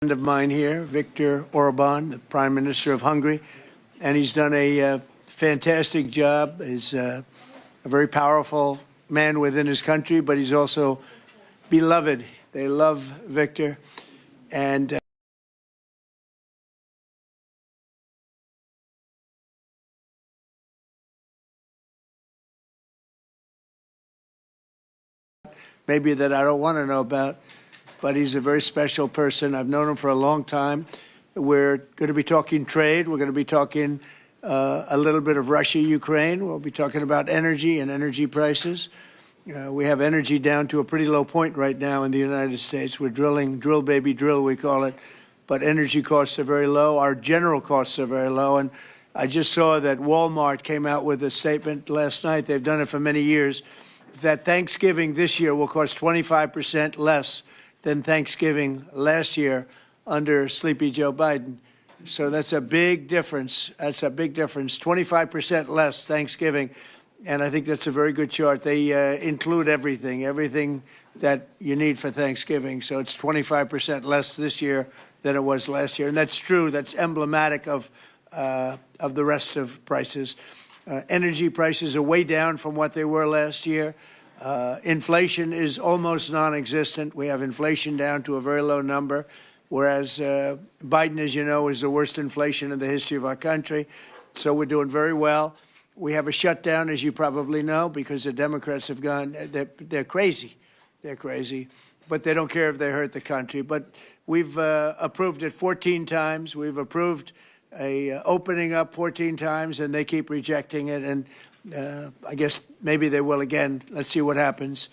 Friend of mine here, Viktor Orban, the Prime Minister of Hungary, and he's done a fantastic job. He's a very powerful man within his country, but he's also beloved. They love Viktor, and maybe that I don't want to know about, but he's a very special person. I've known him for a long time. We're going to be talking trade. We're going to be talking a little bit of Russia, Ukraine. We'll be talking about energy and energy prices. We have energy down to a pretty low point right now in the United States. We're drilling, drill baby drill, we call it, but energy costs are very low. Our general costs are very low. And I just saw that Walmart came out with a statement last night. They've done it for many years, that Thanksgiving this year will cost 25% less than Thanksgiving last year under Sleepy Joe Biden. So that's a big difference. That's a big difference. 25% less Thanksgiving. And I think that's a very good chart. They include everything that you need for Thanksgiving. So it's 25% less this year than it was last year. And that's true. That's emblematic of the rest of prices. Energy prices are way down from what they were last year. Inflation is almost non-existent. We have inflation down to a very low number, whereas Biden, as you know, is the worst inflation in the history of our country. So we're doing very well. We have a shutdown, as you probably know, because the Democrats have gone, they're crazy. They're crazy, but they don't care if they hurt the country. But we've approved it 14 times. We've approved opening up 14 times, and they keep rejecting it. And I guess maybe they will again. Let's see what happens.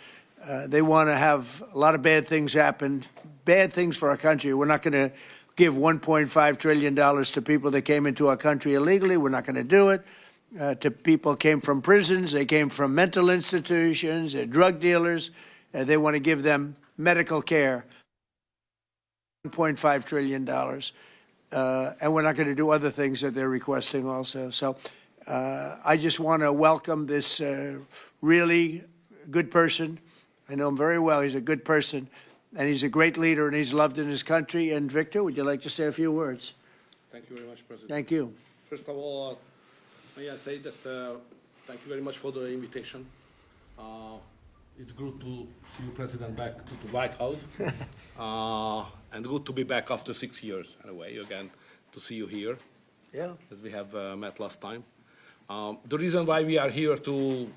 They want to have a lot of bad things happen, bad things for our country. We're not going to give $1.5 trillion to people that came into our country illegally. We're not going to do it. To people came from prisons. They came from mental institutions. They're drug dealers. They want to give them medical care. $1.5 trillion. And we're not going to do other things that they're requesting also. So I just want to welcome this really good person. I know him very well. He's a good person, and he's a great leader, and he's loved in his country. And Viktor, would you like to say a few words? Thank you very much, President. Thank you. First of all, may I say that thank you very much for the invitation. It's good to see you, President, back to the White House. And good to be back after 6 years, anyway, again, to see you here. Yeah. As we have met last time. The reason why we are here to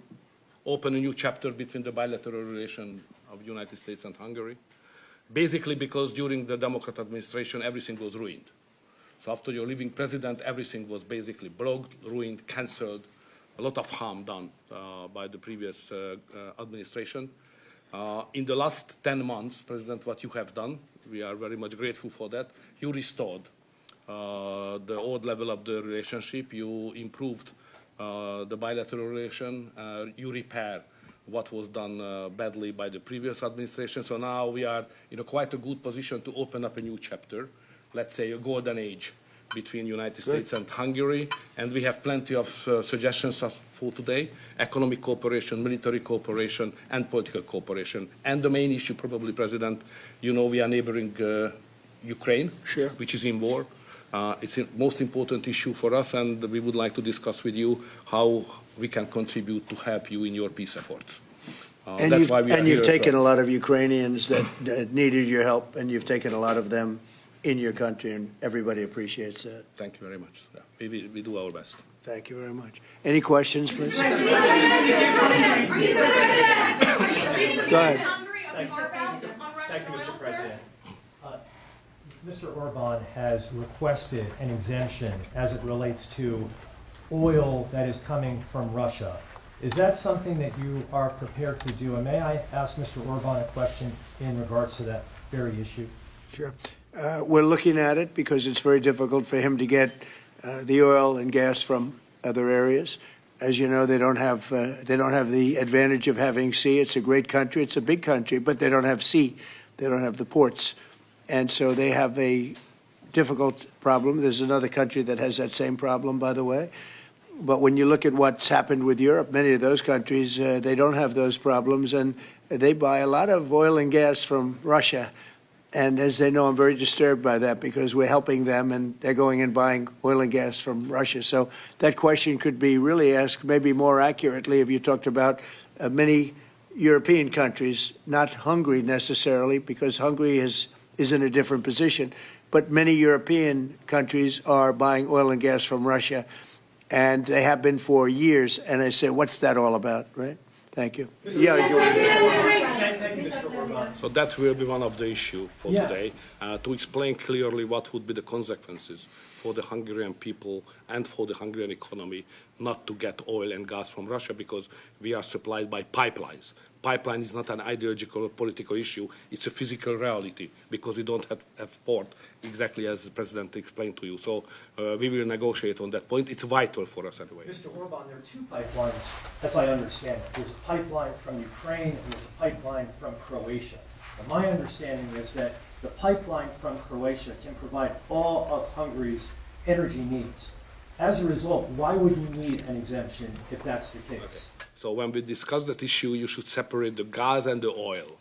open a new chapter between the bilateral relation of the United States and Hungary, basically because during the Democrat administration, everything was ruined. So after your leaving president, everything was basically blocked, ruined, cancelled, a lot of harm done by the previous administration. In the last 10 months, President, what you have done, we are very much grateful for that. You restored the old level of the relationship. You improved the bilateral relation. You repair what was done badly by the previous administration. So now we are in quite a good position to open up a new chapter, let's say a golden age between the United States and Hungary. And we have plenty of suggestions for today: economic cooperation, military cooperation, and political cooperation. And the main issue, probably, President, you know, we are neighboring Ukraine, sure, which is in war. It's the most important issue for us, and we would like to discuss with you how we can contribute to help you in your peace efforts. And you've taken a lot of Ukrainians that needed your help, and you've taken a lot of them in your country, and everybody appreciates that. Thank you very much. Yeah, we do our best. Thank you very much. Any questions, please? Go ahead. Thank you, Mr. President. Mr. Orban has requested an exemption as it relates to oil that is coming from Russia. Is that something that you are prepared to do? And may I ask Mr. Orban a question in regards to that very issue? Sure. We're looking at it because it's very difficult for him to get the oil and gas from other areas. As you know, they don't have the advantage of having sea. It's a great country. It's a big country, but they don't have sea. They don't have the ports. And so they have a difficult problem. There's another country that has that same problem, by the way. But when you look at what's happened with Europe, many of those countries, they don't have those problems, and they buy a lot of oil and gas from Russia. And as they know, I'm very disturbed by that because we're helping them and they're going and buying oil and gas from Russia. So that question could be really asked maybe more accurately if you talked about many European countries, not Hungary necessarily, because Hungary is in a different position. But many European countries are buying oil and gas from Russia, and they have been for years. And I say, what's that all about, right? Thank you. Yeah, Thank you, Mr. Orban. So that will be one of the issues for Yeah. today, to explain clearly what would be the consequences for the Hungarian people and for the Hungarian economy not to get oil and gas from Russia because we are supplied by pipelines. Pipeline is not an ideological or political issue, it's a physical reality because we don't have port, exactly as the President explained to you. So we will negotiate on that point. It's vital for us anyway. Mr. Orban, there are two pipelines, as I understand it. There's a pipeline from Ukraine and there's a pipeline from Croatia. And my understanding is that the pipeline from Croatia can provide all of Hungary's energy needs. As a result, why would you need an exemption if that's the case? So when we discuss that issue, you should separate the gas and the oil.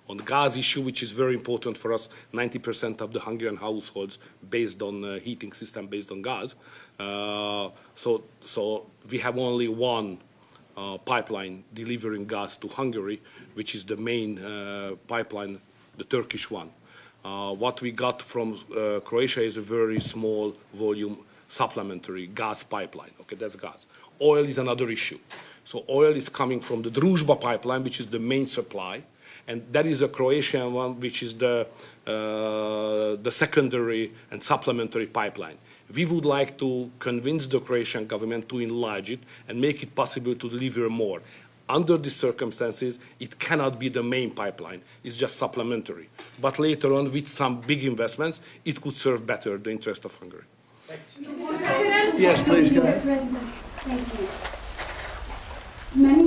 On the gas issue, which is very important for us, 90% of the Hungarian households based on heating system based on gas. So we have only one pipeline delivering gas to Hungary, which is the main pipeline, the Turkish one. What we got from Croatia is a very small volume supplementary gas pipeline. Okay, that's gas. Oil is another issue. So oil is coming from the Druzhba pipeline, which is the main supply, and that is the Croatian one, which is the secondary and supplementary pipeline. We would like to convince the Croatian government to enlarge it and make it possible to deliver more. Under these circumstances, it cannot be the main pipeline. It's just supplementary. But later on, with some big investments, it could serve better the interest of Hungary. Yes, please, go ahead. President, thank you. Many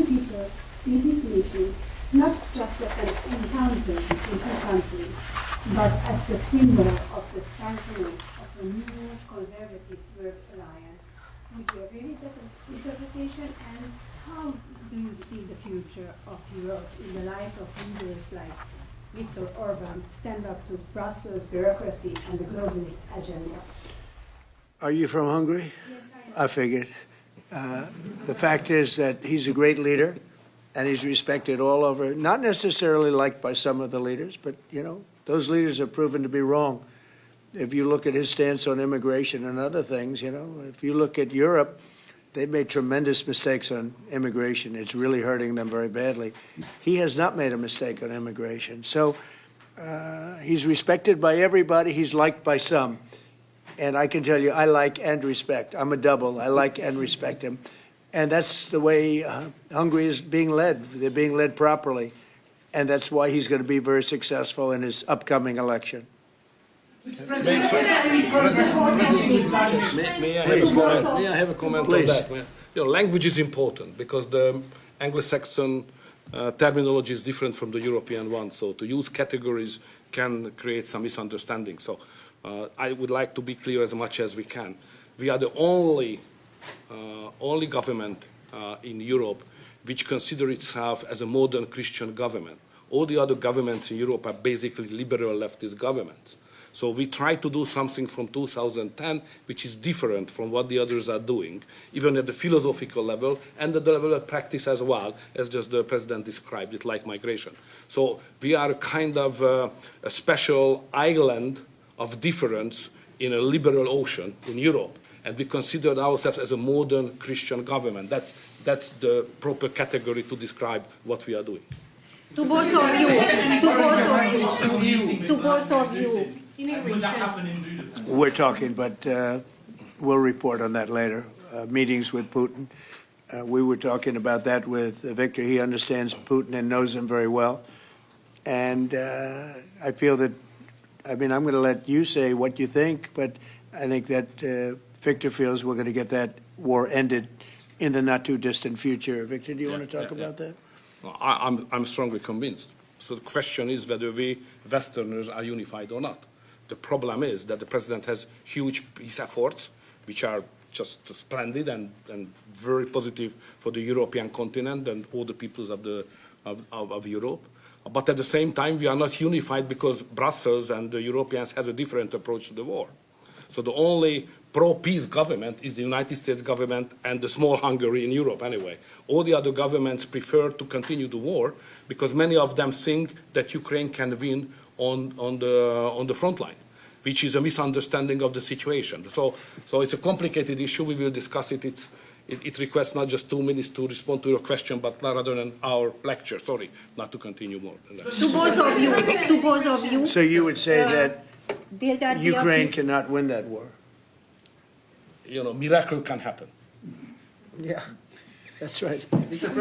people see this meeting not just as an encounter between two countries, but as the symbol of the strengthening of a new conservative world alliance. Would you agree with that interpretation? And how do you see the future of Europe in the light of leaders like Viktor Orban stand up to Brussels bureaucracy and the globalist agenda? Are you from Hungary? Yes, I am. I figured. The fact is that he's a great leader, and he's respected all over, not necessarily liked by some of the leaders, but, you know, those leaders have proven to be wrong. If you look at his stance on immigration and other things, you know, if you look at Europe, they've made tremendous mistakes on immigration. It's really hurting them very badly. He has not made a mistake on immigration. So he's respected by everybody. He's liked by some. And I can tell you, I like and respect. I'm a double. I like and respect him. And that's the way Hungary is being led. They're being led properly. And that's why he's going to be very successful in his upcoming election. May I have a comment Please. on that? You know, language is important because the Anglo-Saxon terminology is different from the European one. So to use categories can create some misunderstanding. So I would like to be clear as much as we can. We are the only government in Europe which consider itself as a modern Christian government. All the other governments in Europe are basically liberal leftist governments. So we try to do something from 2010 which is different from what the others are doing, even at the philosophical level and at the level of practice as well, as just the President described it, like migration. So we are kind of a special island of difference in a liberal ocean in Europe. And we consider ourselves as a modern Christian government. That's the proper category to describe what we are doing. To both of you. Immigration. We're talking, but we'll report on that later. Meetings with Putin. We were talking about that with Viktor. He understands Putin and knows him very well. And I feel that, I mean, I'm going to let you say what you think, but I think that Viktor feels we're going to get that war ended in the not too distant future. Viktor, do you want to talk about that? I'm strongly convinced. So the question is whether we Westerners are unified or not. The problem is that the President has huge peace efforts, which are just splendid and very positive for the European continent and all the peoples of Europe. But at the same time, we are not unified because Brussels and the Europeans has a different approach to the war. So the only pro-peace government is the United States government and the small Hungary in Europe anyway. All the other governments prefer to continue the war because many of them think that Ukraine can win on the front line, which is a misunderstanding of the situation. So it's a complicated issue. We will discuss it. It requests not just 2 minutes to respond to your question, but rather than our lecture. Sorry, not to continue more than that. To both of you. To both of you. So you would say that Will that be Ukraine a- cannot win that war? You know, miracle can happen. Yeah, that's right. To both of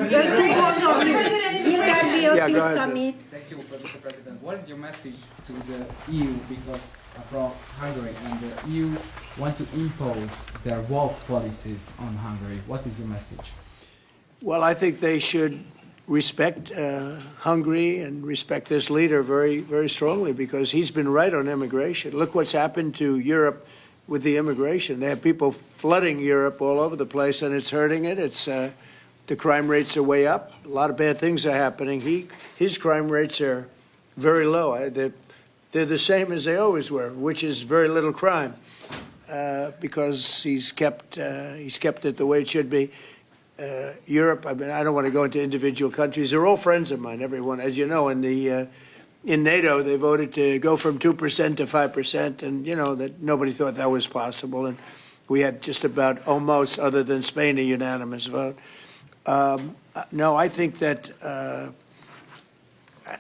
you. Will that be a Yeah, go peace ahead. summit? Thank you, Mr. President. What is your message to the EU, because from Hungary and the EU want to impose their woke policies on Hungary? What is your message? Well, I think they should respect Hungary and respect this leader very, very strongly because he's been right on immigration. Look what's happened to Europe with the immigration. They have people flooding Europe all over the place, and it's hurting it. It's the crime rates are way up. A lot of bad things are happening. His crime rates are very low. They're the same as they always were, which is very little crime because he's kept it the way it should be. Europe, I mean, I don't want to go into individual countries. They're all friends of mine, everyone. As you know, in NATO, they voted to go from 2% to 5%, and, you know, that nobody thought that was possible. And we had just about almost, other than Spain, a unanimous vote. No, I think that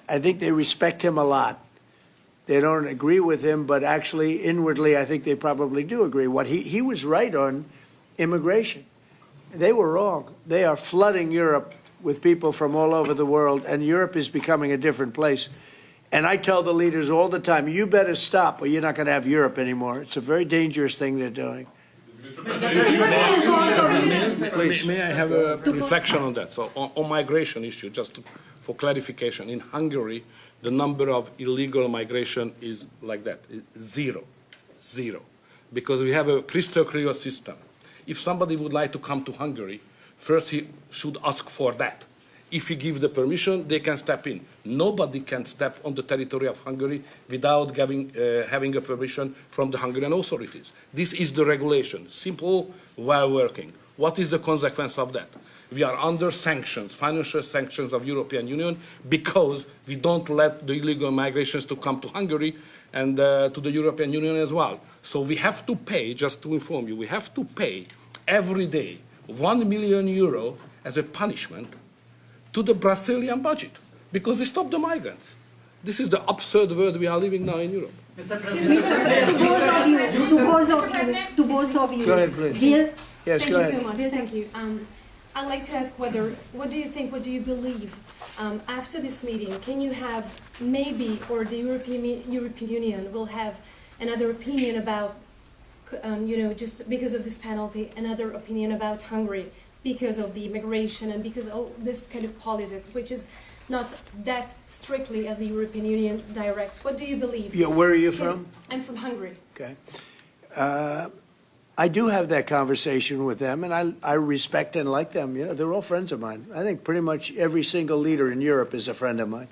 I think they respect him a lot. They don't agree with him, but actually, inwardly, I think they probably do agree. He was right on immigration. They were wrong. They are flooding Europe with people from all over the world, and Europe is becoming a different place. And I tell the leaders all the time, you better stop or you're not going to have Europe anymore. It's a very dangerous thing they're doing. May I have a reflection on that? So on migration issue, just for clarification, in Hungary, the number of illegal migration is like that, zero, because we have a crystal clear system. If somebody would like to come to Hungary, first he should ask for that. If he gives the permission, they can step in. Nobody can step on the territory of Hungary without having a permission from the Hungarian authorities. This is the regulation, simple, well working. What is the consequence of that? We are under sanctions, financial sanctions of European Union, because we don't let the illegal migrations to come to Hungary and to the European Union as well. So we have to pay, just to inform you, we have to pay every day 1 million euro as a punishment to the Brazilian budget because they stop the migrants. This is the absurd world we are living now in Europe. To both of you. Go ahead, please. Will, Yes, Thank go you ahead. so much. Thank you. I'd like to ask what do you think, what do you believe after this meeting? Can you have maybe, or the European Union will have another opinion about, just because of this penalty, another opinion about Hungary because of the immigration and because of this kind of politics, which is not that strictly as the European Union directs. What do you believe? Yeah, where are you from? I'm from Hungary. Okay. I do have that conversation with them, and I respect and like them. You know, they're all friends of mine. I think pretty much every single leader in Europe is a friend of mine.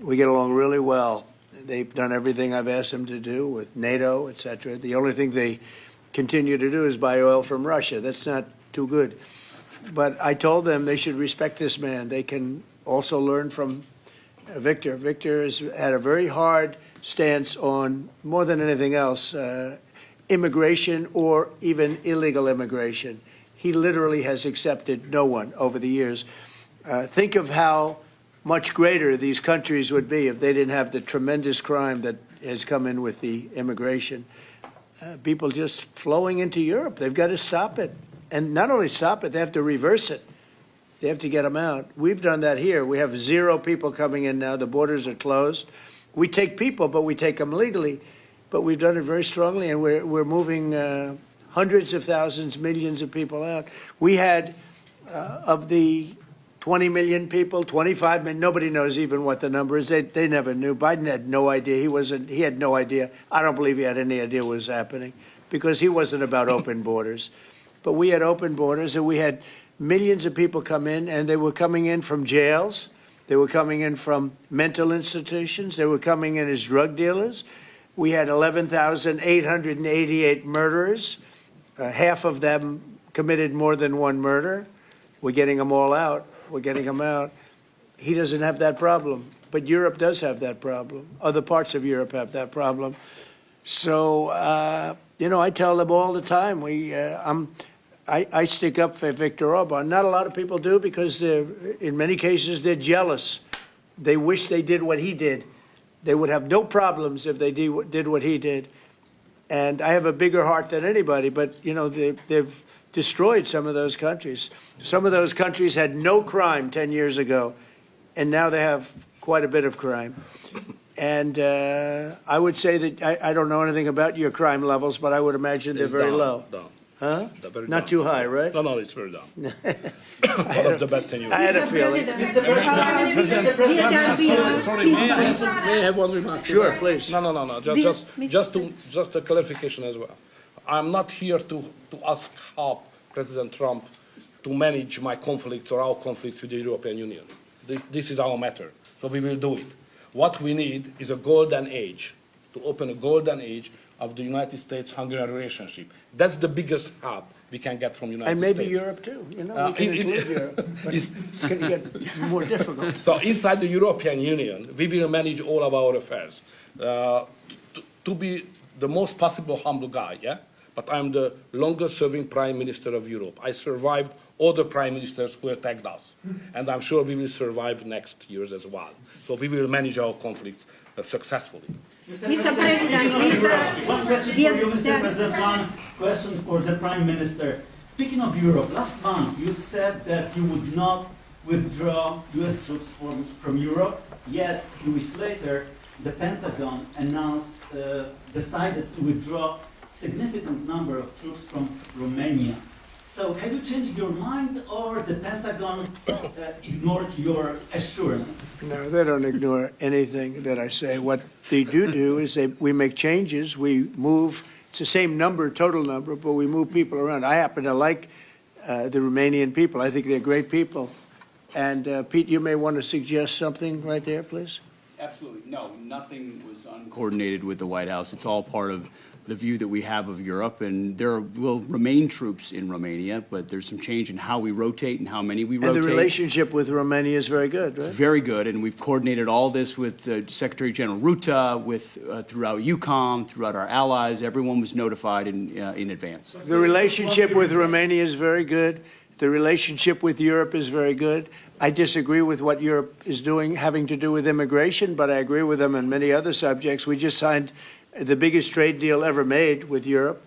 We get along really well. They've done everything I've asked them to do with NATO, et cetera. The only thing they continue to do is buy oil from Russia. That's not too good. But I told them they should respect this man. They can also learn from Viktor. Viktor has had a very hard stance on, more than anything else, immigration or even illegal immigration. He literally has accepted no one over the years. Think of how much greater these countries would be if they didn't have the tremendous crime that has come in with the immigration. People just flowing into Europe. They've got to stop it. And not only stop it, they have to reverse it. They have to get them out. We've done that here. We have 0 people coming in now. The borders are closed. We take people, but we take them legally. But we've done it very strongly, and we're moving hundreds of thousands, millions of people out. We had, of the 20 million people, 25 million, nobody knows even what the number is. They never knew. Biden had no idea. He had no idea. I don't believe he had any idea what was happening because he wasn't about open borders. But we had open borders, and we had millions of people come in, and they were coming in from jails. They were coming in from mental institutions. They were coming in as drug dealers. We had 11,888 murderers. Half of them committed more than one murder. We're getting them all out. We're getting them out. He doesn't have that problem, but Europe does have that problem. Other parts of Europe have that problem. So, I tell them all the time, I stick up for Viktor Orban. Not a lot of people do because in many cases they're jealous. They wish they did what he did. They would have no problems if they did what he did. And I have a bigger heart than anybody, but, they've destroyed some of those countries. Some of those countries had no crime 10 years ago, and now they have quite a bit of crime. And I would say that I don't know anything about your crime levels, but I would imagine they're very low. Down. Huh? They're very Not down. too high, right? No, it's very down. One of the best in Europe. I had a feeling. Sorry, may I have one remark? Sure, please. No. Just a clarification as well. I'm not here to ask help President Trump to manage my conflicts or our conflicts with the European Union. This is our matter, so we will do it. What we need is a golden age, to open a golden age of the United States-Hungarian relationship. That's the biggest help we can get from United And States. maybe Europe too. We can include Europe, but it's going to get more difficult. So inside the European Union, we will manage all of our affairs. To be the most possible humble guy, yeah? But I'm the longest-serving Prime Minister of Europe. I survived all the Prime Ministers who attacked us. And I'm sure we will survive next years as well. So we will manage our conflicts successfully. Mr. President, one question for you, Mr. President, one question for the Prime Minister. Speaking of Europe, last month you said that you would not withdraw US troops from Europe, yet 2 weeks later the Pentagon decided to withdraw significant number of troops from Romania. So have you changed your mind, or the Pentagon ignored your assurance? No, they don't ignore anything that I say. What they do is we make changes. We move. It's the same number, total number, but we move people around. I happen to like the Romanian people. I think they're great people. And Pete, you may want to suggest something right there, please. Absolutely. No, nothing was uncoordinated with the White House. It's all part of the view that we have of Europe, and there will remain troops in Romania, but there's some change in how we rotate and how many we rotate. And the relationship with Romania is very good, right? It's very good, and we've coordinated all this with Secretary General Ruta, throughout EUCOM, throughout our allies. Everyone was notified in advance. The relationship with Romania is very good. The relationship with Europe is very good. I disagree with what Europe is doing having to do with immigration, but I agree with them on many other subjects. We just signed the biggest trade deal ever made with Europe,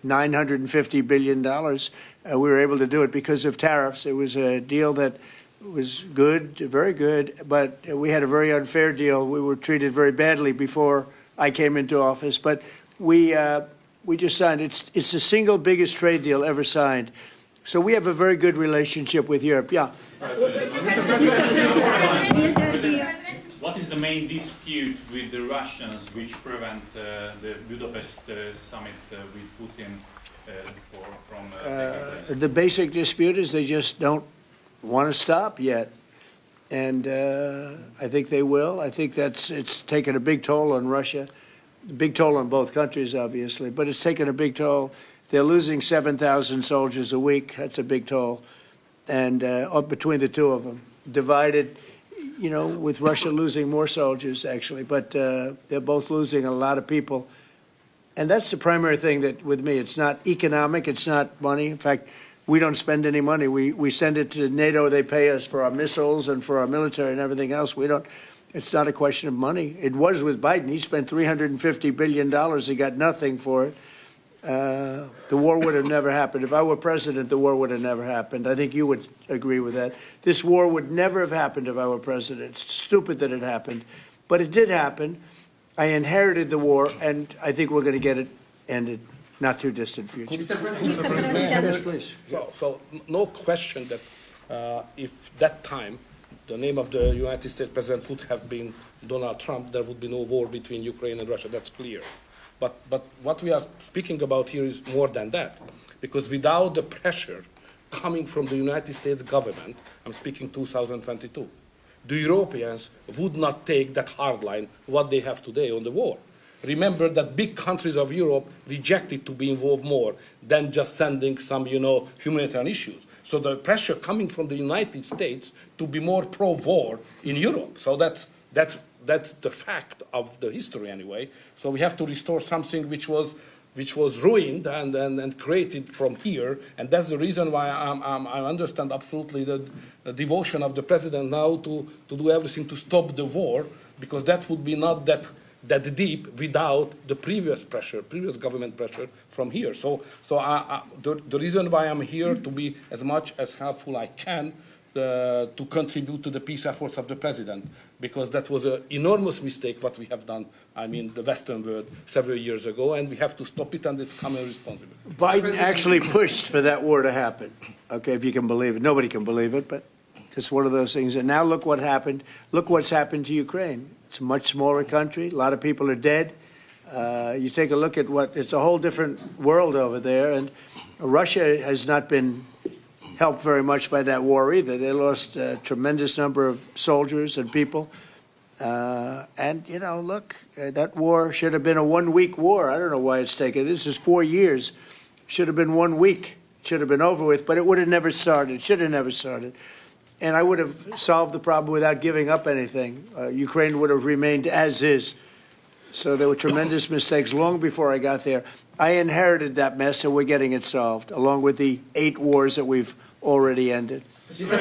$950 billion. We were able to do it because of tariffs. It was a deal that was good, very good, but we had a very unfair deal. We were treated very badly before I came into office, but we just signed. It's the single biggest trade deal ever signed. So we have a very good relationship with Europe. Yeah. What is the main dispute with the Russians which prevent the Budapest summit with Putin from taking place? The basic dispute is they just don't want to stop yet. And I think they will. I think it's taken a big toll on Russia, a big toll on both countries, obviously, but it's taken a big toll. They're losing 7,000 soldiers a week. That's a big toll. And between the two of them, divided, with Russia losing more soldiers, actually. But they're both losing a lot of people. And that's the primary thing that, with me, it's not economic, it's not money. In fact, we don't spend any money. We send it to NATO. They pay us for our missiles and for our military and everything else. We don't. It's not a question of money. It was with Biden. He spent $350 billion. He got nothing for it. The war would have never happened. If I were president, the war would have never happened. I think you would agree with that. This war would never have happened if I were president. It's stupid that it happened. But it did happen. I inherited the war, and I think we're going to get it ended. Not too distant future. Yes, please. So no question that if that time the name of the United States president would have been Donald Trump, there would be no war between Ukraine and Russia. That's clear. But what we are speaking about here is more than that, because without the pressure coming from the United States government, I'm speaking 2022, the Europeans would not take that hard line, what they have today on the war. Remember that big countries of Europe rejected to be involved more than just sending some, humanitarian issues. So the pressure coming from the United States to be more pro-war in Europe. So that's the fact of the history anyway. So we have to restore something which was ruined and created from here, and that's the reason why I understand absolutely the devotion of the president now to do everything to stop the war, because that would be not that deep without the previous government pressure from here. So the reason why I'm here to be as much as helpful I can to contribute to the peace efforts of the president, because that was an enormous mistake what we have done, the Western world, several years ago, and we have to stop it, and it's common responsibility. Biden actually pushed for that war to happen. Okay, if you can believe it. Nobody can believe it, but it's one of those things. And now look what happened. Look what's happened to Ukraine. It's a much smaller country. A lot of people are dead. You take a look at it's a whole different world over there. And Russia has not been helped very much by that war either. They lost a tremendous number of soldiers and people. And, look, that war should have been a one-week war. I don't know why it's taken. This is 4 years. Should have been 1 week. Should have been over with, but it would have never started. Should have never started. And I would have solved the problem without giving up anything. Ukraine would have remained as is. So there were tremendous mistakes long before I got there. I inherited that mess, and we're getting it solved, along with the 8 wars that we've already ended. Mr.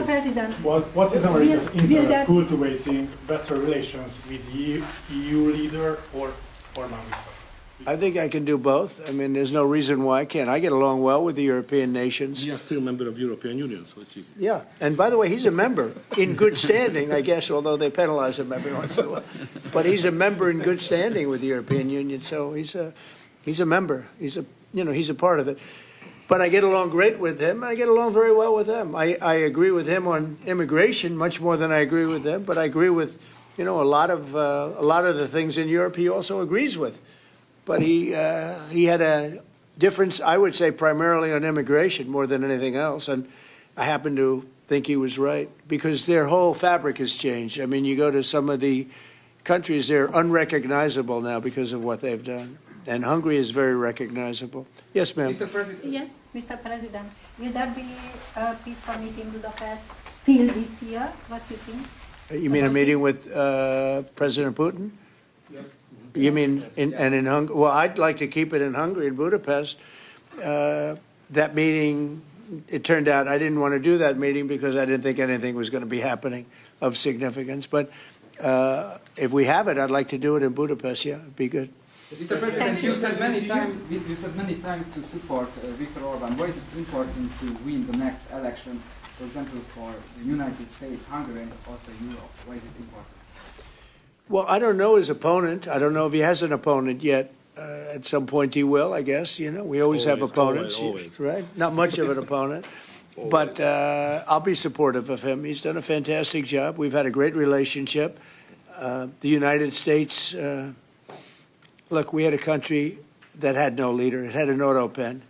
President, What is America's interest cultivating better relations with the EU leader or non-Viktor? I think I can do both. I mean, there's no reason why I can't. I get along well with the European nations. We are still a member of the European Union, so it's easy. Yeah, and by the way, he's a member in good standing, I guess, although they penalize him every once in a while. But he's a member in good standing with the European Union, so he's a member. He's a part of it. But I get along great with him, and I get along very well with them. I agree with him on immigration much more than I agree with them, but I agree with, a lot of the things in Europe he also agrees with. But he had a difference, I would say, primarily on immigration more than anything else. And I happen to think he was right, because their whole fabric has changed. I mean, you go to some of the countries, they're unrecognizable now because of what they've done. And Hungary is very recognizable. Yes, ma'am. Mr. President. yes, Mr. President, will there be a peaceful meeting in Budapest still this year? What do you think? You mean a meeting with President Putin? Yes. You mean in Hungary? Well, I'd like to keep it in Hungary, in Budapest. That meeting, it turned out I didn't want to do that meeting because I didn't think anything was going to be happening of significance. But if we have it, I'd like to do it in Budapest. Yeah, it'd be good. Mr. President, you said many times to support Viktor Orban. Why is it important to win the next election, for example, for the United States, Hungary, and also Europe? Why is it important? Well, I don't know his opponent. I don't know if he has an opponent yet. At some point he will, I guess. We always have opponents, always. right? Not much of an opponent. But I'll be supportive of him. He's done a fantastic job. We've had a great relationship. The United States, look, we had a country that had no leader. It had an auto pen,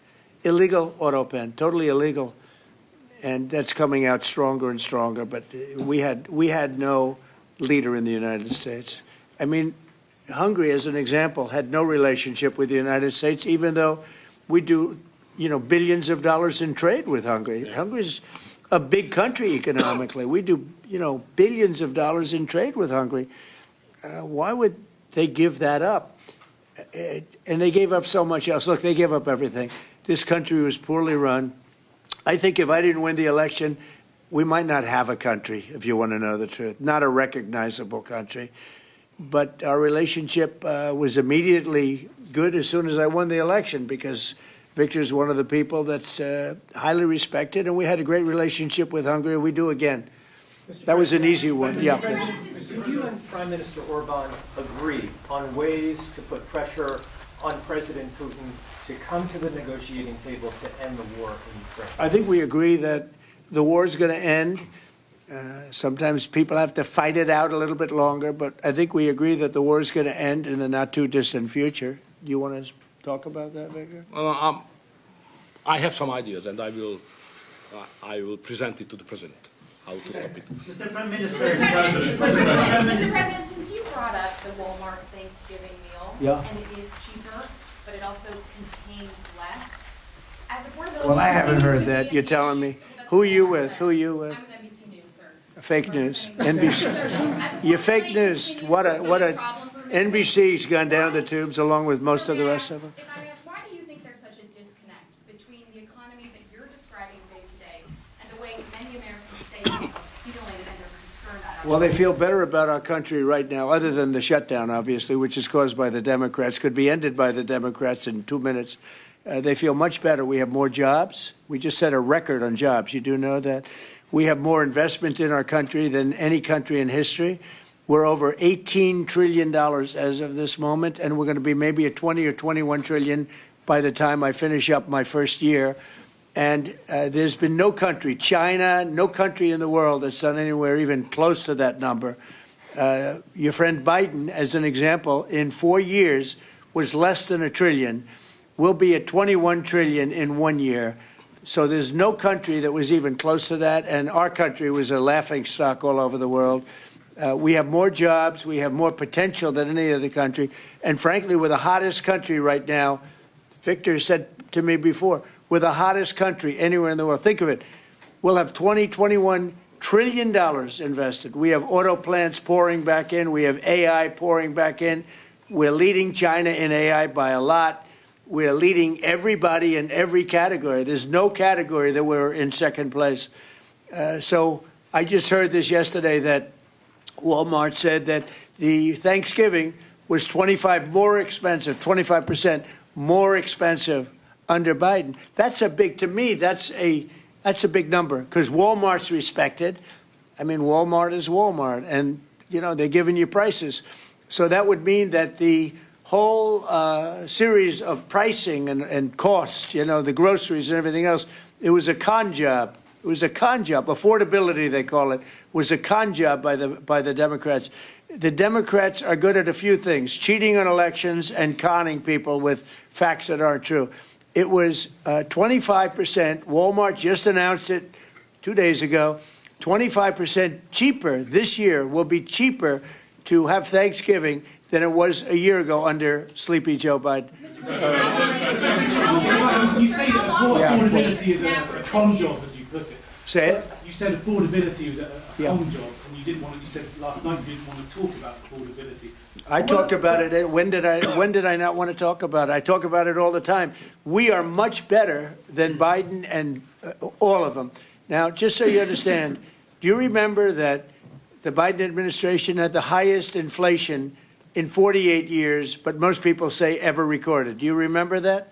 illegal auto pen, totally illegal. And that's coming out stronger and stronger. But we had no leader in the United States. I mean, Hungary, as an example, had no relationship with the United States, even though we do, billions of dollars in trade with Hungary. Yeah. Hungary's a big country economically. We do, billions of dollars in trade with Hungary. Why would they give that up? And they gave up so much else. Look, they gave up everything. This country was poorly run. I think if I didn't win the election, we might not have a country, if you want to know the truth, not a recognizable country. But our relationship was immediately good as soon as I won the election, because Viktor's one of the people that's highly respected, and we had a great relationship with Hungary. We do again. That was an easy one. Yeah. Do you and Prime Minister Orban agree on ways to put pressure on President Putin to come to the negotiating table to end the war in Ukraine? I think we agree that the war is going to end. Sometimes people have to fight it out a little bit longer, but I think we agree that the war is going to end in the not-too-distant future. Do you want to talk about that, Viktor? I have some ideas, and I will I will present it to the president, how to stop it. Mr. Prime Minister, Mr. President, since you brought up the Walmart Thanksgiving meal, Yeah. and it is cheaper, but it also contains less, as affordability... Well, I haven't heard that. continues You're to be an telling me. issue, that's Who are you what with? Who are you with? I'm with NBC News, sir. Fake news. NBC. As You're fake affordability news. continues What to a, be what a, problem for many NBC's gone down the tubes along with most of the rest of them. If I may ask, why do you think there's such a disconnect between the economy that you're describing day to day and the way many Americans say are feeling and are concerned about? Well, they feel better about our country right now, other than the shutdown, obviously, which is caused by the Democrats, could be ended by the Democrats in 2 minutes. They feel much better. We have more jobs. We just set a record on jobs. You do know that. We have more investment in our country than any country in history. We're over $18 trillion as of this moment, and we're going to be maybe at 20 or 21 trillion by the time I finish up my first year. And there's been no country, China, no country in the world that's done anywhere even close to that number. Your friend Biden, as an example, in 4 years was less than $1 trillion. We'll be at 21 trillion in 1 year. So there's no country that was even close to that, and our country was a laughing stock all over the world. We have more jobs, we have more potential than any other country, and frankly, we're the hottest country right now. Viktor said to me before, we're the hottest country anywhere in the world. Think of it. We'll have $21 trillion invested. We have auto plants pouring back in. We have AI pouring back in. We're leading China in AI by a lot. We're leading everybody in every category. There's no category that we're in second place. So I just heard this yesterday that Walmart said that the Thanksgiving was 25% more expensive under Biden. That's a big, to me, that's a big number, because Walmart's respected. I mean, Walmart is Walmart, and, you know, they're giving you prices. So that would mean that the whole series of pricing and costs, you know, the groceries and everything else, it was a con job. It was a con job. Affordability, they call it, was a con job by the Democrats. The Democrats are good at a few things: cheating on elections and conning people with facts that aren't true. It was 25%. Walmart just announced it 2 days ago. 25% cheaper this year, will be cheaper to have Thanksgiving than it was a year ago under Sleepy Joe Biden. You say that affordability is a con job, as you put it. Say it. You said affordability was a Yeah. con job, and you didn't want to. You said last night you didn't want to talk about affordability. I talked about it. When did I not want to talk about it? I talk about it all the time. We are much better than Biden and all of them. Now, just so you understand, do you remember that the Biden administration had the highest inflation in 48 years, but most people say ever recorded? Do you remember that?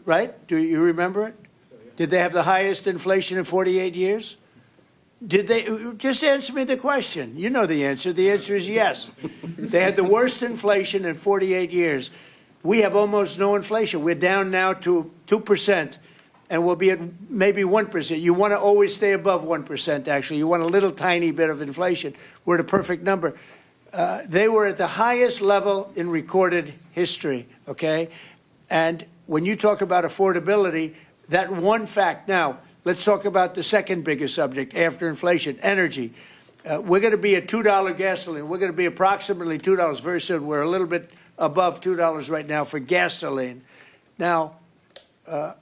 Right? Do you remember it? Did they have the highest inflation in 48 years? Did they? Just answer me the question. You know the answer. The answer is yes. They had the worst inflation in 48 years. We have almost no inflation. We're down now to 2%, and we'll be at maybe 1%. You want to always stay above 1%, actually. You want a little tiny bit of inflation. We're at a perfect number. They were at the highest level in recorded history, okay? And when you talk about affordability, that one fact. Now, let's talk about the second biggest subject after inflation, energy. We're going to be at $2 gasoline. We're going to be approximately $2 very soon. We're a little bit above $2 right now for gasoline. Now,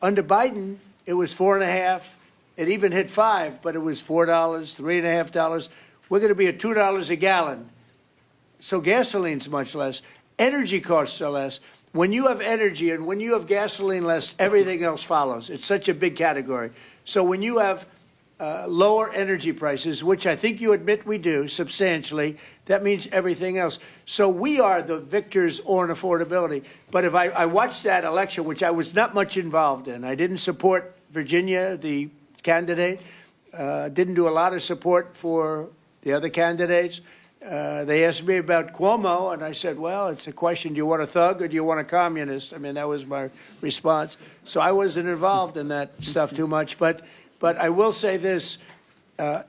under Biden, it was $4.50. It even hit $5, but it was $4, $3.50. We're going to be at $2 a gallon. So gasoline's much less. Energy costs are less. When you have energy and when you have gasoline less, everything else follows. It's such a big category. So when you have lower energy prices, which I think you admit we do substantially, that means everything else. So we are the victors on affordability. But if I watched that election, which I was not much involved in, I didn't support Virginia, the candidate, didn't do a lot of support for the other candidates. They asked me about Cuomo, and I said, well, it's a question, do you want a thug or do you want a communist? I mean, that was my response. So I wasn't involved in that stuff too much. But I will say this.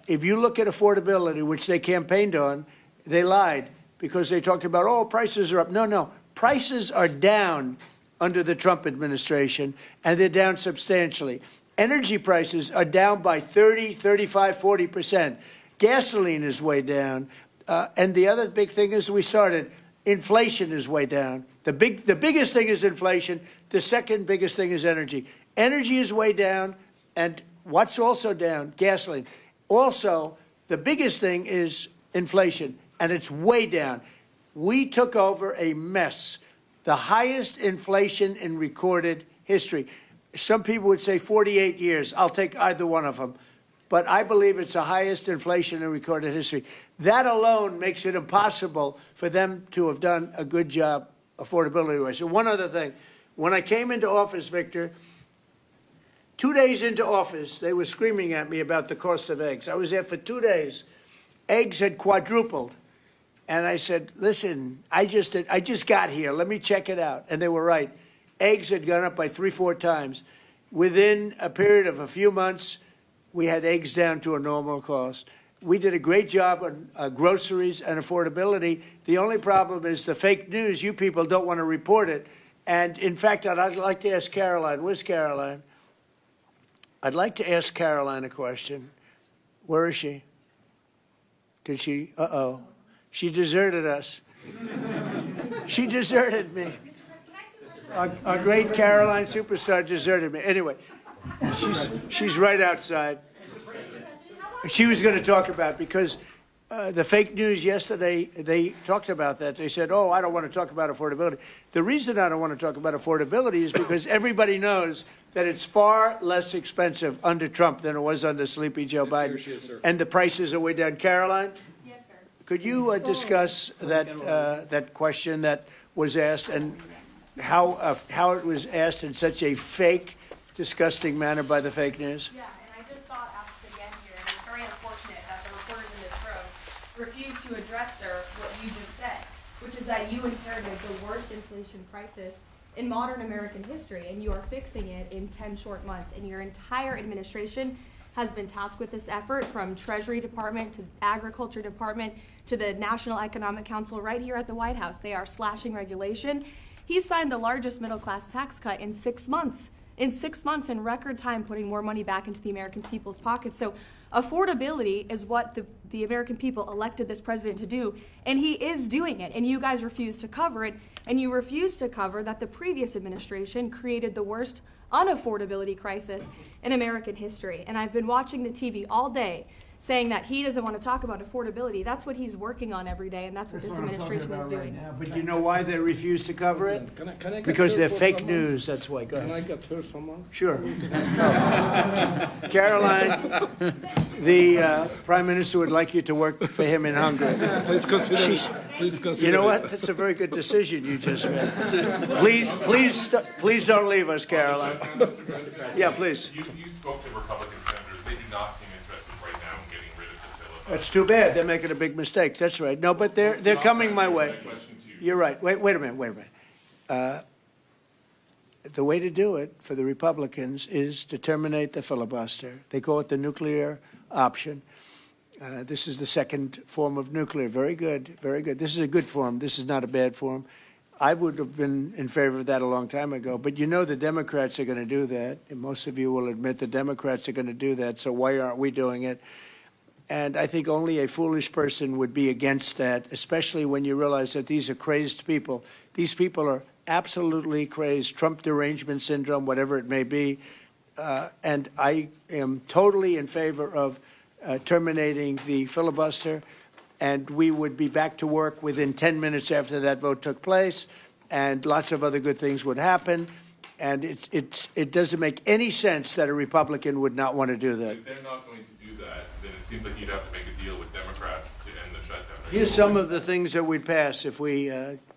If you look at affordability, which they campaigned on, they lied because they talked about, oh, prices are up. No. Prices are down under the Trump administration, and they're down substantially. Energy prices are down by 30, 35, 40%. Gasoline is way down. And the other big thing is inflation is way down. The biggest thing is inflation. The second biggest thing is energy. Energy is way down. And what's also down? Gasoline. Also, the biggest thing is inflation, and it's way down. We took over a mess, the highest inflation in recorded history. Some people would say 48 years. I'll take either one of them. But I believe it's the highest inflation in recorded history. That alone makes it impossible for them to have done a good job affordability-wise. And one other thing. When I came into office, Victor, 2 days into office, they were screaming at me about the cost of eggs. I was there for 2 days. Eggs had quadrupled. And I said, listen, I just got here. Let me check it out. And they were right. Eggs had gone up by 3-4 times. Within a period of a few months, we had eggs down to a normal cost. We did a great job on groceries and affordability. The only problem is the fake news. You people don't want to report it. And, in fact, I'd like to ask Caroline. Where's Caroline? I'd like to ask Caroline a question. Where is she? Did she? Uh-oh. She deserted us. She deserted me. Our great Caroline superstar deserted me. Anyway, she's right outside. She was going to talk about, because the fake news yesterday, they talked about that. They said, oh, I don't want to talk about affordability. The reason I don't want to talk about affordability is because everybody knows that it's far less expensive under Trump than it was under Sleepy Joe Biden. And the prices are way down. Caroline? Yes, sir. Could you discuss that question that was asked, and how it was asked in such a fake, disgusting manner by the fake news? Yeah, and I just saw it asked again here, and it's very unfortunate that the reporters in this room refuse to address, sir, what you just said, which is that you inherited the worst inflation crisis in modern American history, and you are fixing it in 10 short months. And your entire administration has been tasked with this effort, from Treasury Department to Agriculture Department to the National Economic Council right here at the White House. They are slashing regulation. He signed the largest middle-class tax cut in 6 months. In 6 months, in record time, putting more money back into the American people's pockets. So affordability is what the American people elected this president to do, and he is doing it, and you guys refuse to cover it, and you refuse to cover that the previous administration created the worst unaffordability crisis in American history. And I've been watching the TV all day saying that he doesn't want to talk about affordability. That's what he's working on every day, and that's what this administration is doing. Right now. But you know why they refuse to cover it? Can I get Because they're her for fake someone? news. That's why. Go Can I ahead. get her someone? Sure. Caroline, the Prime Minister would like you to work for him in Hungary. Please consider it. Please consider You know it. what? That's a very good decision you just made. Please don't leave us, Caroline. Yeah, please. You spoke to Republican senators. They do not seem interested right now in getting rid of the filibuster. That's too bad. They're making a big mistake. That's right. No, but they're coming my way. You're right. Wait a minute. The way to do it for the Republicans is to terminate the filibuster. They call it the nuclear option. This is the second form of nuclear. Very good, very good. This is a good form. This is not a bad form. I would have been in favor of that a long time ago. But you know the Democrats are going to do that. And most of you will admit the Democrats are going to do that. So why aren't we doing it? And I think only a foolish person would be against that, especially when you realize that these are crazed people. These people are absolutely crazed, Trump derangement syndrome, whatever it may be. And I am totally in favor of terminating the filibuster. And we would be back to work within 10 minutes after that vote took place. And lots of other good things would happen. And it doesn't make any sense that a Republican would not want to do that. If they're not going to do that, then it seems like you'd have to make a deal with Democrats to end the shutdown. Here's some of the things that we'd pass if we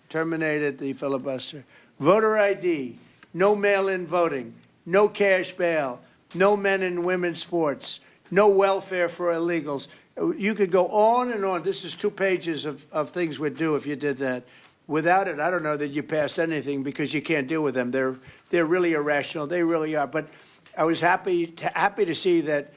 terminated the filibuster. Voter ID, no mail-in voting, no cash bail, no men and women's sports, no welfare for illegals. You could go on and on. This is 2 pages of things we'd do if you did that. Without it, I don't know that you pass anything, because you can't deal with them. They're really irrational. They really are. But I was happy to see that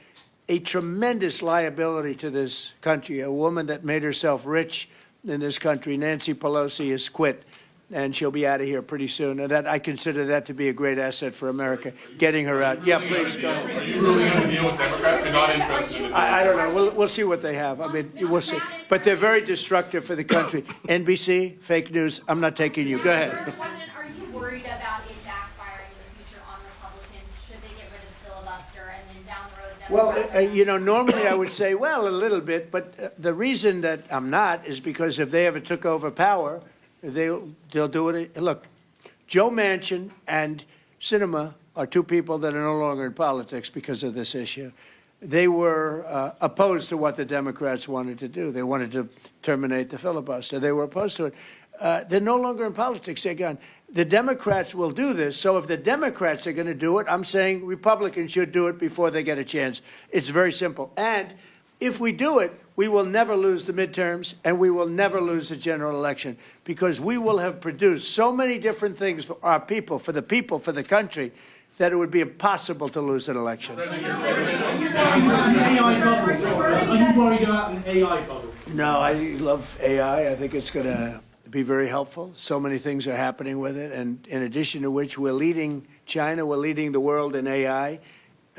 a tremendous liability to this country, a woman that made herself rich in this country, Nancy Pelosi, has quit. and she'll be out of here pretty soon. And that I consider that to be a great asset for America, getting her out. Yeah, please go ahead. Are you really going to deal with Democrats? You're not interested in the I don't know. We'll see what they have. I mean, we'll see. But they're very destructive for the country. NBC, fake news. I'm not taking you. Go ahead. Mr. President, are you worried about it backfiring in the future on Republicans? Should they get rid of the filibuster and then down the road, Democrats? Well, normally I would say, well, a little bit. But the reason that I'm not is because if they ever took over power, they'll do it. Look, Joe Manchin and Sinema are two people that are no longer in politics because of this issue. They were opposed to what the Democrats wanted to do. They wanted to terminate the filibuster. They were opposed to it. They're no longer in politics. They're gone. The Democrats will do this. So if the Democrats are going to do it, I'm saying Republicans should do it before they get a chance. It's very simple. And if we do it, we will never lose the midterms, and we will never lose the general election, because we will have produced so many different things for our people, for the country, that it would be impossible to lose an election. Are you worried about an AI bubble? No, I love AI. I think it's going to be very helpful. So many things are happening with it, and in addition to which, we're leading China, we're leading the world in AI.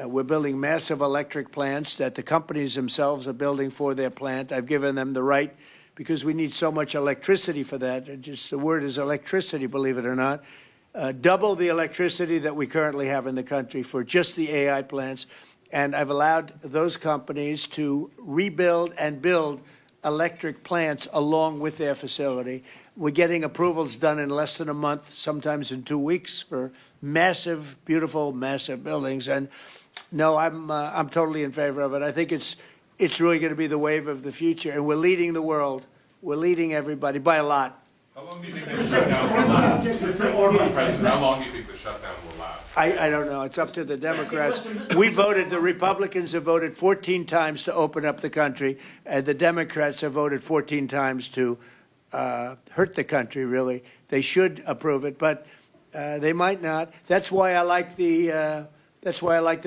We're building massive electric plants that the companies themselves are building for their plant. I've given them the right, because we need so much electricity for that. Just the word is electricity, believe it or not. Double the electricity that we currently have in the country for just the AI plants. And I've allowed those companies to rebuild and build electric plants along with their facility. We're getting approvals done in less than a month, sometimes in 2 weeks, for massive, beautiful, massive buildings. And no, I'm totally in favor of it. I think it's really going to be the wave of the future, and we're leading the world. We're leading everybody by a lot. How long do you think the shutdown will last? Mr. Orban, President, how long do you think the shutdown will last? I don't know. It's up to the Democrats. The Republicans have voted 14 times to open up the country, and the Democrats have voted 14 times to hurt the country, really. They should approve it, but they might not. That's why I like the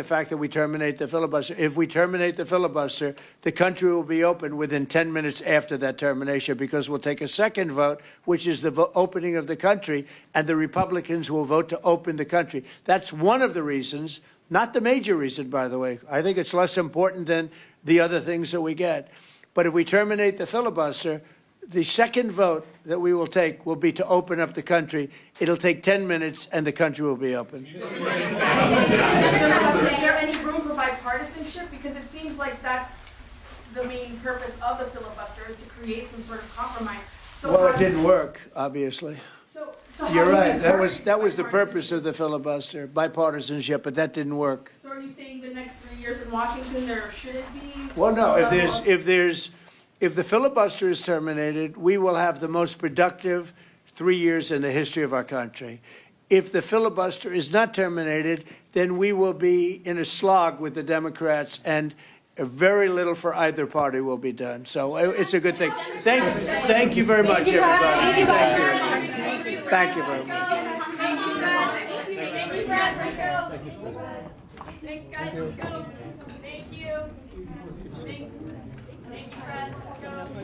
fact that we terminate the filibuster. If we terminate the filibuster, the country will be open within 10 minutes after that termination, because we'll take a second vote, which is the opening of the country, and the Republicans will vote to open the country. That's one of the reasons, not the major reason, by the way. I think it's less important than the other things that we get. But if we terminate the filibuster, the second vote that we will take will be to open up the country. It'll take 10 minutes, and the country will be open. Is there any room for bipartisanship? Because it seems like that's the main purpose of the filibuster, is to create some sort of compromise. So Well, it didn't work, obviously. So how You're do you right. That encourage was the purpose of the filibuster, bipartisanship, but that didn't work. So are you saying the next 3 years in Washington there shouldn't be? Well, no. If the filibuster is terminated, we will have the most productive 3 years in the history of our country. If the filibuster is not terminated, then we will be in a slog with the Democrats, and very little for either party will be done. So it's a good thing. Thank you very much, everybody. Thank you very much. Thanks, guys. Let's go. Thank you. Thanks. Thank you, Brad. Let's go.